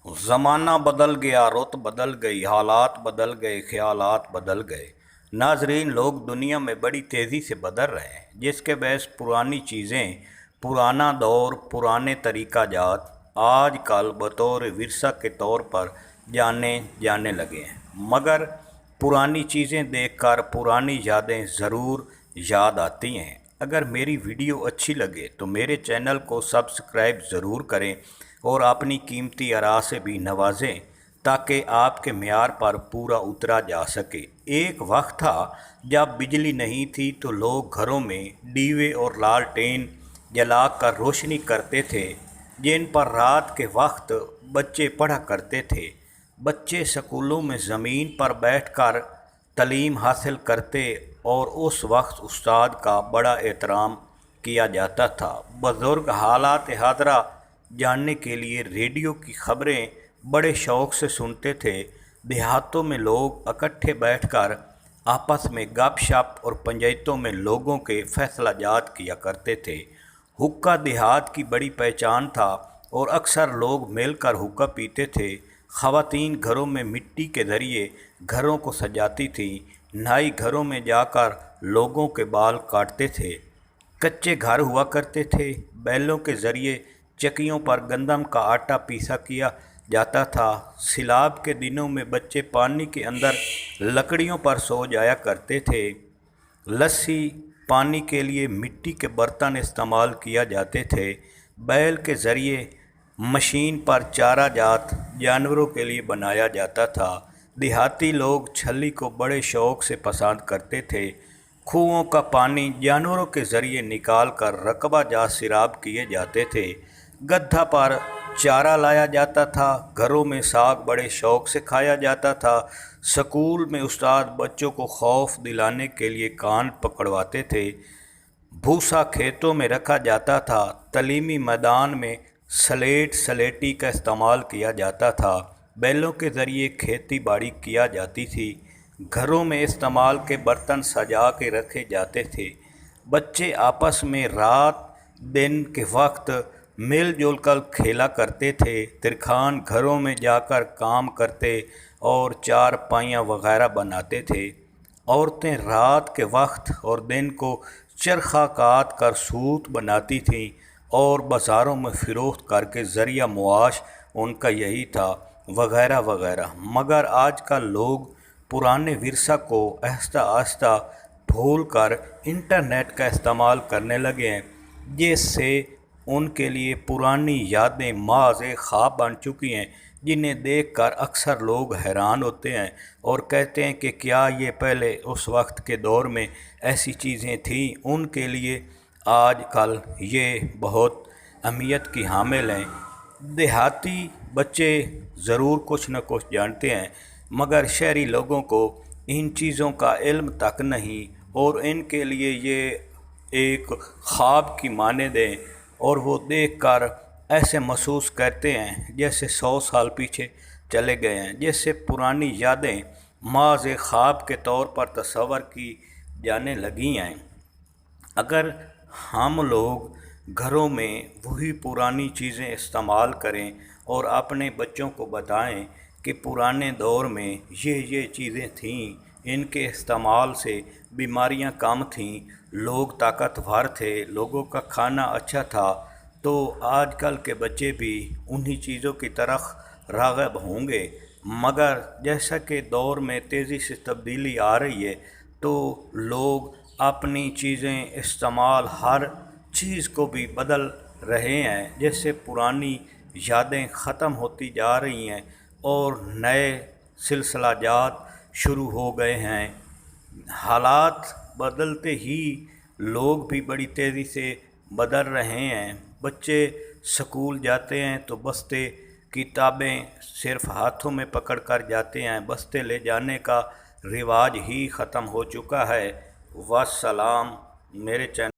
ज़माना बदल गया, रुत बदल गई, हालात बदल गए, ख्यालात बदल गए। नाजरीन, लोग दुनिया में बड़ी तेज़ी से बदल रहे हैं, जिसके बहस पुरानी चीज़ें, पुराना दौर, पुराने तरीका जात आज कल बतौर विरसा के तौर पर जाने जाने लगे हैं। मगर पुरानी चीज़ें देखकर पुरानी यादें ज़रूर याद आती हैं। अगर मेरी वीडियो अच्छी लगे तो मेरे चैनल को सब्सक्राइब ज़रूर करें और अपनी कीमती आरा से भी नवाजें, ताकि आपके म्यार पर पूरा उतरा जा सके। एक वक्त था जब बिजली नहीं थी तो लोग घरों में दीवे और लालटेन जलाकर रोशनी करते थे, जिन पर रात के वक्त बच्चे पढ़ा करते थे। बच्चे स्कूलों में ज़मीन पर बैठकर तालीम हासिल करते और उस वक्त उस्ताद का बड़ा एहतराम किया जाता था। बुज़ुर्ग हालात हाज़रा जानने के लिए रेडियो की खबरें बड़े शौक़ से सुनते थे। देहातों में लोग इकट्ठे बैठकर आपस में गपशप और पंचायतों में लोगों के फैसला जात किया करते थे। हुक्का देहात की बड़ी पहचान था और अक्सर लोग मिलकर हुक्का पीते थे। ख़वातीन घरों में मिट्टी के ज़रिए घरों को सजाती थीं। नाई घरों में जाकर लोगों के बाल काटते थे। कच्चे घर हुआ करते थे। बैलों के ज़रिए चक्कियों पर गंदम का आटा पीसा किया जाता था। सिलाब के दिनों में बच्चे पानी के अंदर लकड़ियों पर सो जाया करते थे। लस्सी पानी के लिए मिट्टी के बर्तन इस्तेमाल किया जाते थे। बैल के ज़रिए मशीन पर चारा जात जानवरों के लिए बनाया जाता था। देहाती लोग छली को बड़े शौक़ से पसंद करते थे। कुओं का पानी जानवरों के ज़रिए निकाल कर रकबा जात सिराब किए जाते थे। गड्ढा पर चारा लाया जाता था। घरों में साग बड़े शौक़ से खाया जाता था। स्कूल में उस्ताद बच्चों को खौफ दिलाने के लिए कान पकड़वाते थे। भूसा खेतों में रखा जाता था। तालीमी मैदान में स्लेट स्लेटी का इस्तेमाल किया जाता था। बैलों के ज़रिए खेती बाड़ी किया जाती थी। घरों में इस्तेमाल के बर्तन सजा के रखे जाते थे। बच्चे आपस में रात दिन के वक्त मिलजुल कर खेला करते थे। तिरखान घरों में जाकर काम करते और चारपाइयाँ वगैरह बनाते थे। औरतें रात के वक्त और दिन को चरखा काट कर सूत बनाती थीं और बाज़ारों में फ़रोख्त करके ज़रिया मुआश उनका यही था, वगैरह वगैरह। मगर आजकल लोग पुराने विरसा को आहिस्ता आहिस्ता भूल कर इंटरनेट का इस्तेमाल करने लगे हैं, जिससे उनके लिए पुरानी यादें माज़ ख़्वाब बन चुकी हैं, जिन्हें देखकर अक्सर लोग हैरान होते हैं और कहते हैं कि क्या ये पहले उस वक्त के दौर में ऐसी चीज़ें थीं। उनके लिए आज कल ये बहुत अहमियत की हामिल हैं। देहाती बच्चे ख़ुर कुछ न कुछ जानते हैं, मगर शहरी लोगों को इन चीज़ों का इल्म तक नहीं, और इनके लिए ये एक ख़्वाब की मानद है और वो देखकर ऐसे महसूस करते हैं जैसे 100 साल पीछे चले गए हैं, जैसे पुरानी यादें माज़ ख़्वाब के तौर पर तस्वर की जाने लगी हैं। अगर हम लोग घरों में वही पुरानी चीज़ें इस्तेमाल करें और अपने बच्चों को बताएं कि पुराने दौर में ये चीज़ें थीं, इनके इस्तेमाल से बीमारियां कम थीं, लोग ताकतवर थे, लोगों का खाना अच्छा था, तो आजकल के बच्चे भी उन्हीं चीज़ों की तरफ राग़िब होंगे। मगर जैसा कि दौर में तेज़ी से तब्दीली आ रही है, तो लोग अपनी चीज़ें इस्तेमाल हर चीज़ को भी बदल रहे हैं, जैसे पुरानी यादें ख़त्म होती जा रही हैं और नए सिलसिला जात शुरू हो गए हैं। हालात बदलते ही लोग भी बड़ी तेज़ी से बदल रहे हैं। बच्चे स्कूल जाते हैं तो बस्ते किताबें सिर्फ़ हाथों में पकड़ कर जाते हैं। बस्ते ले जाने का रिवाज ही ख़त्म हो चुका है। वस्सलाम। मेरे चैनल